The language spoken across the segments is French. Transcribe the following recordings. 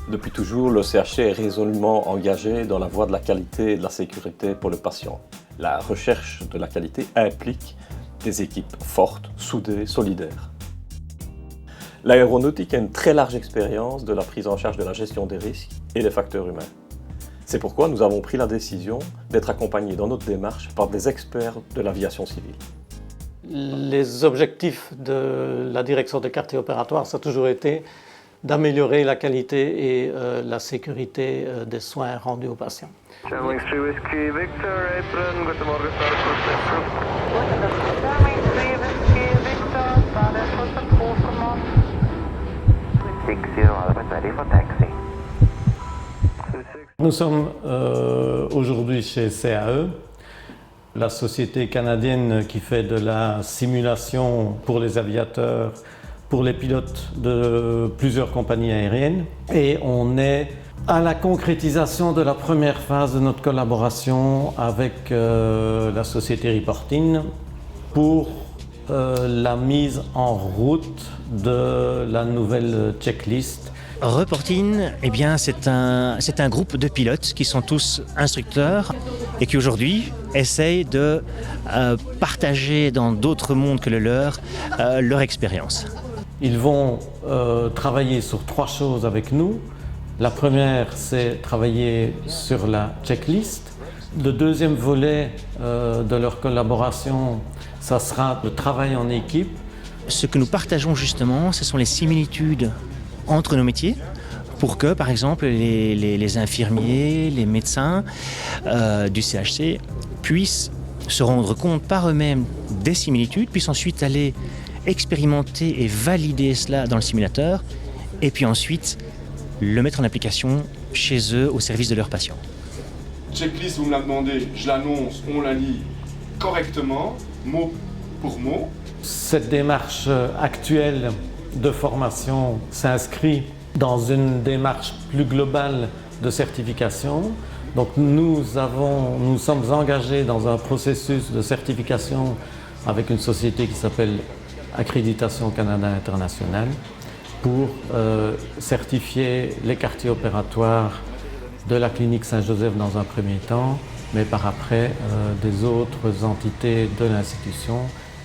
Depuis toujours, le CHC est résolument engagé dans la voie de la qualité et de la sécurité pour le patient. La recherche de la qualité implique des équipes fortes, soudées, solidaires. L'aéronautique a une très large expérience de la prise en charge de la gestion des risques et des facteurs humains. C'est pourquoi nous avons pris la décision d'être accompagnés dans notre démarche par des experts de l'aviation civile. Les objectifs de la direction des quartiers opératoires, ça a toujours été d'améliorer la qualité et la sécurité des soins rendus aux patients. Channel 3 Whiskey Victor, apron, guten Morgen, Channel 3 Whiskey Victor, Starlet for support command. 60, element ready for taxi. Nous sommes aujourd'hui chez CAE, la société canadienne qui fait de la simulation pour les aviateurs, pour les pilotes de plusieurs compagnies aériennes. Et on est à la concrétisation de la première phase de notre collaboration avec la société Reportin pour la mise en route de la nouvelle checklist. Reportin, eh bien, c'est un groupe de pilotes qui sont tous instructeurs et qui aujourd'hui essayent de partager dans d'autres mondes que le leur expérience. Ils vont travailler sur 3 choses avec nous. La première, c'est travailler sur la checklist. Le deuxième volet de leur collaboration, ça sera le travail en équipe. Ce que nous partageons justement, ce sont les similitudes entre nos métiers pour que, par exemple, les infirmiers, les médecins du CHC puissent se rendre compte par eux-mêmes des similitudes, puissent ensuite aller expérimenter et valider cela dans le simulateur et puis ensuite le mettre en application chez eux au service de leurs patients. Checklist, vous me la demandez, je l'annonce, on la lit correctement, mot pour mot. Cette démarche actuelle de formation s'inscrit dans une démarche plus globale de certification. Donc nous sommes engagés dans un processus de certification avec une société qui s'appelle Accréditation Canada International pour certifier les quartiers opératoires de la clinique Saint-Joseph dans un premier temps, mais par après des autres entités de l'institution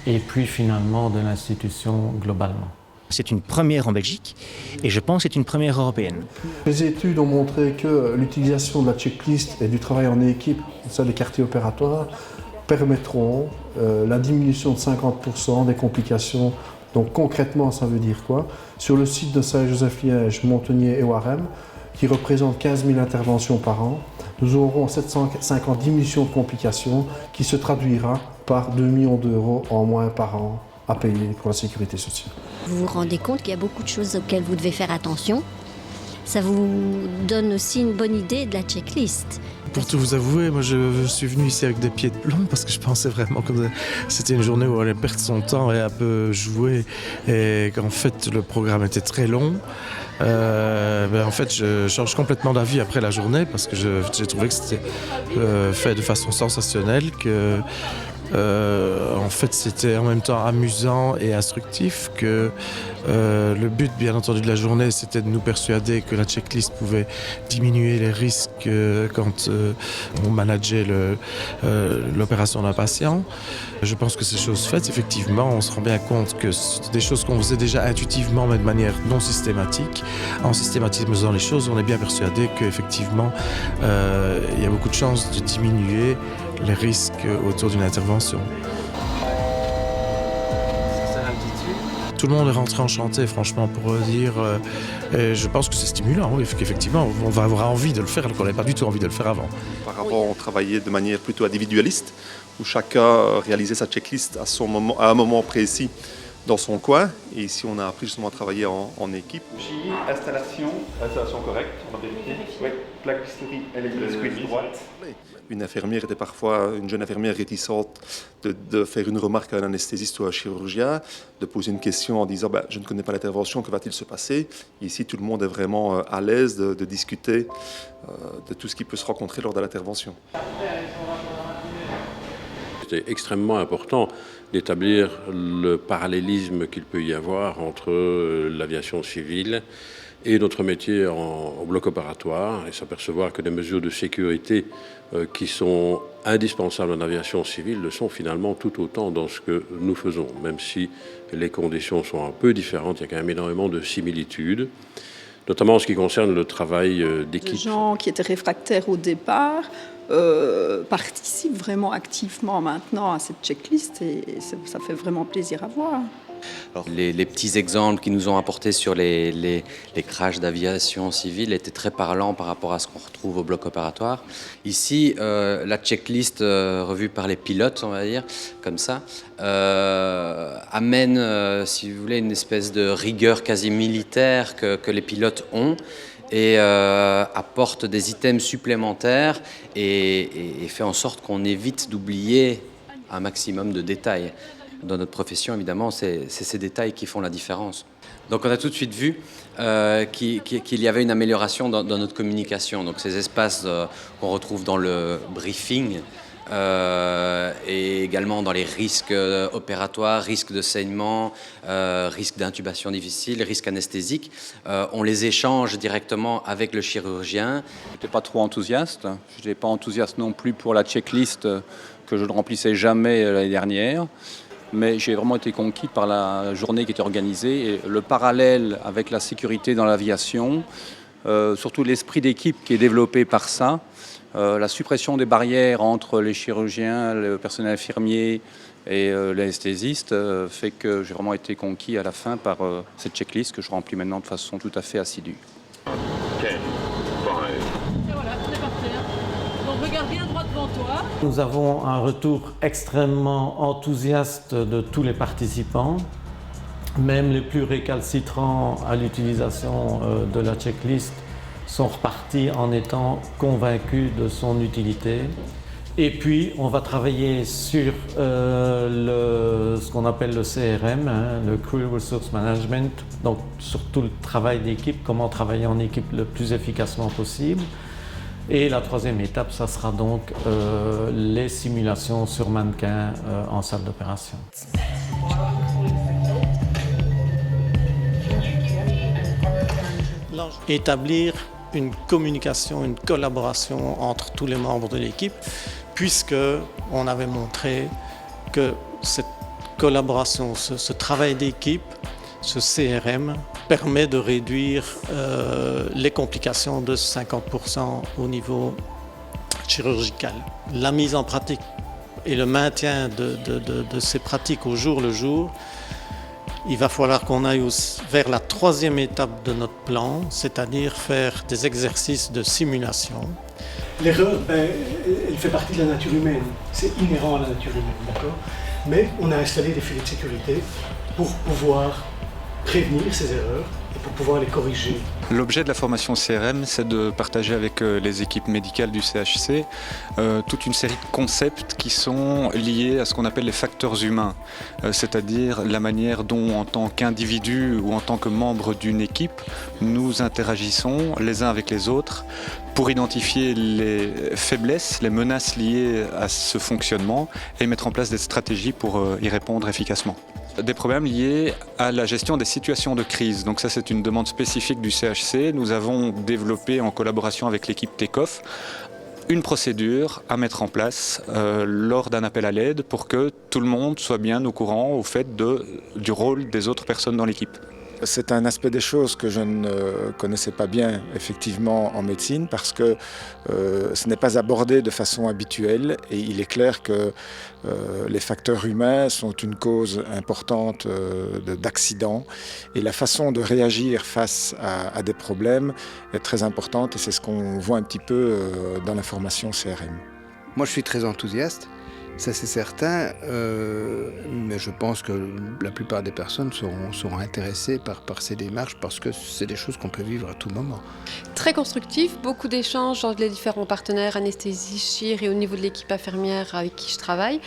et puis finalement de l'institution globalement. C'est une première en Belgique et je pense que c'est une première européenne. Les études ont montré que l'utilisation de la checklist et du travail en équipe au sein des quartiers opératoires permettront la diminution de 50% des complications. Donc concrètement, ça veut dire quoi? Sur le site de Saint-Joseph-Liège, Montagnier et Waremme, qui représente 15 000 interventions par an, nous aurons 750 diminutions de complications qui se traduira par 2 millions d'euros en moins par an à payer pour la sécurité sociale. Vous vous rendez compte qu'il y a beaucoup de choses auxquelles vous devez faire attention. Ça vous donne aussi une bonne idée de la checklist. Pour tout vous avouer, moi je suis venu ici avec des pieds de plomb parce que je pensais vraiment que c'était une journée où elle allait perdre son temps et un peu jouer et qu'en fait le programme était très long. En fait, je change complètement d'avis après la journée parce que j'ai trouvé que c'était fait de façon sensationnelle, que en fait c'était en même temps amusant et instructif, que le but bien entendu de la journée c'était de nous persuader que la checklist pouvait diminuer les risques quand on manageait l'opération d'un patient. Je pense que ces choses faites, effectivement, on se rend bien compte que c'est des choses qu'on faisait déjà intuitivement mais de manière non systématique. En systématisant les choses, on est bien persuadé qu'effectivement il y a beaucoup de chances de diminuer les risques autour d'une intervention. Tout le monde est rentré enchanté, franchement, pour dire. Et je pense que c'est stimulant, oui, qu'effectivement, on va avoir envie de le faire alors qu'on n'avait pas du tout envie de le faire avant. Auparavant, on travaillait de manière plutôt individualiste, où chacun réalisait sa checklist à un moment précis dans son coin. Et ici, on a appris justement à travailler en équipe. Installation correcte, on va vérifier. Oui, plaque bistouri, elle est squeeze droite. Une infirmière était parfois, une jeune infirmière réticente de faire une remarque à un anesthésiste ou à un chirurgien, de poser une question en disant je ne connais pas l'intervention, que va-t-il se passer? Et ici, tout le monde est vraiment à l'aise de discuter de tout ce qui peut se rencontrer lors de l'intervention. C'était extrêmement important d'établir le parallélisme qu'il peut y avoir entre l'aviation civile et notre métier au bloc opératoire et s'apercevoir que des mesures de sécurité qui sont indispensables en aviation civile le sont finalement tout autant dans ce que nous faisons. Même si les conditions sont un peu différentes, il y a quand même énormément de similitudes, notamment en ce qui concerne le travail d'équipe. Les gens qui étaient réfractaires au départ participent vraiment activement maintenant à cette checklist et ça fait vraiment plaisir à voir. Alors, les petits exemples qu'ils nous ont apportés sur les crashs d'aviation civile étaient très parlants par rapport à ce qu'on retrouve au bloc opératoire. Ici, la checklist revue par les pilotes, on va dire, comme ça, amène, si vous voulez, une espèce de rigueur quasi militaire que les pilotes ont et apporte des items supplémentaires et fait en sorte qu'on évite d'oublier un maximum de détails. Dans notre profession, évidemment, c'est ces détails qui font la différence. Donc on a tout de suite vu qu'il y avait une amélioration dans notre communication. Donc ces espaces qu'on retrouve dans le briefing et également dans les risques opératoires, risques de saignement, risques d'intubation difficile, risques anesthésiques, on les échange directement avec le chirurgien. Je n'étais pas trop enthousiaste. Je n'étais pas enthousiaste non plus pour la checklist que je ne remplissais jamais l'année dernière. Mais j'ai vraiment été conquis par la journée qui était organisée et le parallèle avec la sécurité dans l'aviation, surtout l'esprit d'équipe qui est développé par ça, la suppression des barrières entre les chirurgiens, le personnel infirmier et l'anesthésiste fait que j'ai vraiment été conquis à la fin par cette checklist que je remplis maintenant de façon tout à fait assidue. Regarde bien droit devant toi. Nous avons un retour extrêmement enthousiaste de tous les participants, même les plus récalcitrants à l'utilisation de la checklist sont repartis en étant convaincus de son utilité. Et puis, on va travailler sur ce qu'on appelle le CRM, le Crew Resource Management, donc sur tout le travail d'équipe, comment travailler en équipe le plus efficacement possible. Et la troisième étape, ça sera donc les simulations sur mannequin en salle d'opération. Établir une communication, une collaboration entre tous les membres de l'équipe, puisque on avait montré que cette collaboration, ce travail d'équipe, ce CRM, permet de réduire les complications de 50% au niveau chirurgical. La mise en pratique et le maintien de ces pratiques au jour le jour, il va falloir qu'on aille vers la troisième étape de notre plan, c'est-à-dire faire des exercices de simulation. L'erreur, elle fait partie de la nature humaine, c'est inhérent à la nature humaine, d'accord ? Mais on a installé des filets de sécurité pour pouvoir prévenir ces erreurs et pour pouvoir les corriger. L'objet de la formation CRM, c'est de partager avec les équipes médicales du CHC toute une série de concepts qui sont liés à ce qu'on appelle les facteurs humains, c'est-à-dire la manière dont, en tant qu'individu ou en tant que membre d'une équipe, nous interagissons les uns avec les autres pour identifier les faiblesses, les menaces liées à ce fonctionnement et mettre en place des stratégies pour y répondre efficacement. Des problèmes liés à la gestion des situations de crise. Donc ça, c'est une demande spécifique du CHC. Nous avons développé en collaboration avec l'équipe TECOF une procédure à mettre en place lors d'un appel à l'aide pour que tout le monde soit bien au courant au fait du rôle des autres personnes dans l'équipe. C'est un aspect des choses que je ne connaissais pas bien effectivement en médecine parce que ce n'est pas abordé de façon habituelle et il est clair que les facteurs humains sont une cause importante d'accidents et la façon de réagir face à des problèmes est très importante et c'est ce qu'on voit un petit peu dans la formation CRM. Moi je suis très enthousiaste. Ça c'est certain, mais je pense que la plupart des personnes seront intéressées par ces démarches parce que c'est des choses qu'on peut vivre à tout moment. Très constructif, beaucoup d'échanges entre les différents partenaires, anesthésie, chir et au niveau de l'équipe infirmière avec qui je travaille.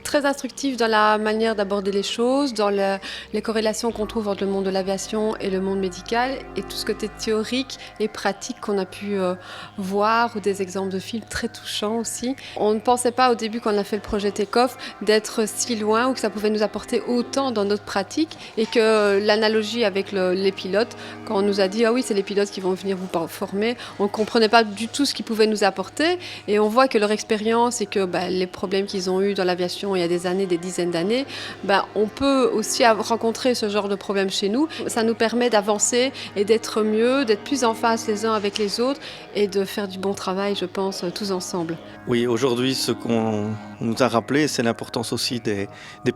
très instructif dans la manière d'aborder les choses, dans les corrélations qu'on trouve entre le monde de l'aviation et le monde médical, et tout ce côté théorique et pratique qu'on a pu voir, ou des exemples de films très touchants aussi. On ne pensait pas au début, quand on a fait le projet Take-Off, d'être si loin ou que ça pouvait nous apporter autant dans notre pratique, et que l'analogie avec les pilotes, quand on nous a dit « Ah oui, c'est les pilotes qui vont venir vous former », on ne comprenait pas du tout ce qu'ils pouvaient nous apporter, et on voit que leur expérience et que les problèmes qu'ils ont eus dans l'aviation il y a des années, des dizaines d'années, on peut aussi rencontrer ce genre de problème chez nous. Ça nous permet d'avancer et d'être mieux, d'être plus en phase les uns avec les autres et de faire du bon travail, je pense, tous ensemble. Oui, aujourd'hui, ce qu'on nous a rappelé, c'est l'importance aussi des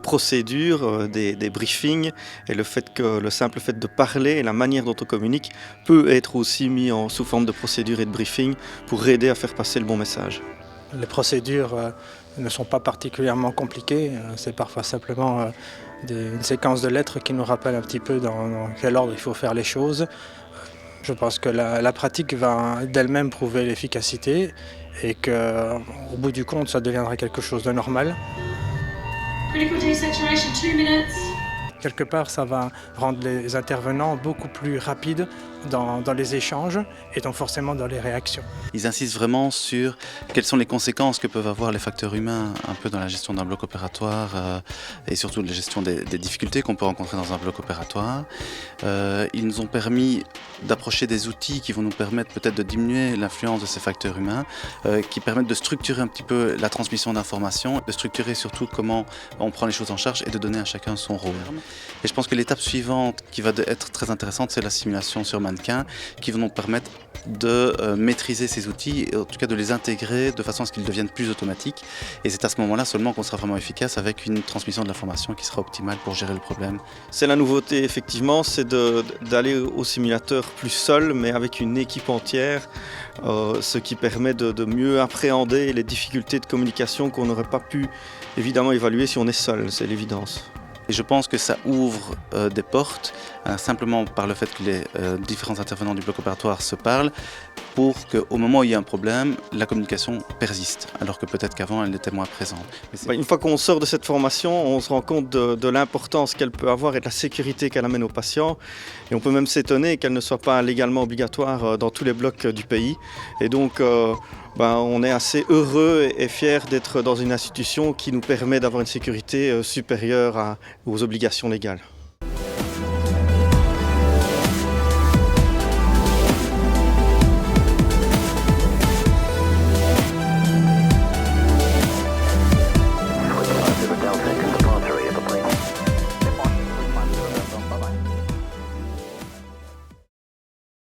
procédures, des briefings, et le simple fait de parler et la manière dont on communique peut être aussi mis sous forme de procédure et de briefing pour aider à faire passer le bon message. Les procédures ne sont pas particulièrement compliquées, c'est parfois simplement une séquence de lettres qui nous rappelle un petit peu dans quel ordre il faut faire les choses. Je pense que la pratique va d'elle-même prouver l'efficacité et qu'au bout du compte, ça deviendra quelque chose de normal. Critical desaturation, 2 minutes. Quelque part, ça va rendre les intervenants beaucoup plus rapides dans les échanges et donc forcément dans les réactions. Ils insistent vraiment sur quelles sont les conséquences que peuvent avoir les facteurs humains un peu dans la gestion d'un bloc opératoire et surtout la gestion des difficultés qu'on peut rencontrer dans un bloc opératoire. Ils nous ont permis d'approcher des outils qui vont nous permettre peut-être de diminuer l'influence de ces facteurs humains, qui permettent de structurer un petit peu la transmission d'informations, de structurer surtout comment on prend les choses en charge et de donner à chacun son rôle. Et je pense que l'étape suivante qui va être très intéressante, c'est la simulation sur mannequin, qui va nous permettre de maîtriser ces outils, et en tout cas de les intégrer de façon à ce qu'ils deviennent plus automatiques. Et c'est à ce moment-là seulement qu'on sera vraiment efficace avec une transmission de l'information qui sera optimale pour gérer le problème. C'est la nouveauté, effectivement, c'est d'aller au simulateur plus seul, mais avec une équipe entière, ce qui permet de mieux appréhender les difficultés de communication qu'on n'aurait pas pu évidemment évaluer si on est seul, c'est l'évidence. Et je pense que ça ouvre des portes, simplement par le fait que les différents intervenants du bloc opératoire se parlent, pour qu'au moment où il y a un problème, la communication persiste, alors que peut-être qu'avant elle était moins présente. Une fois qu'on sort de cette formation, on se rend compte de l'importance qu'elle peut avoir et de la sécurité qu'elle amène aux patients. Et on peut même s'étonner qu'elle ne soit pas légalement obligatoire dans tous les blocs du pays. Et donc, on est assez heureux et fiers d'être dans une institution qui nous permet d'avoir une sécurité supérieure aux obligations légales.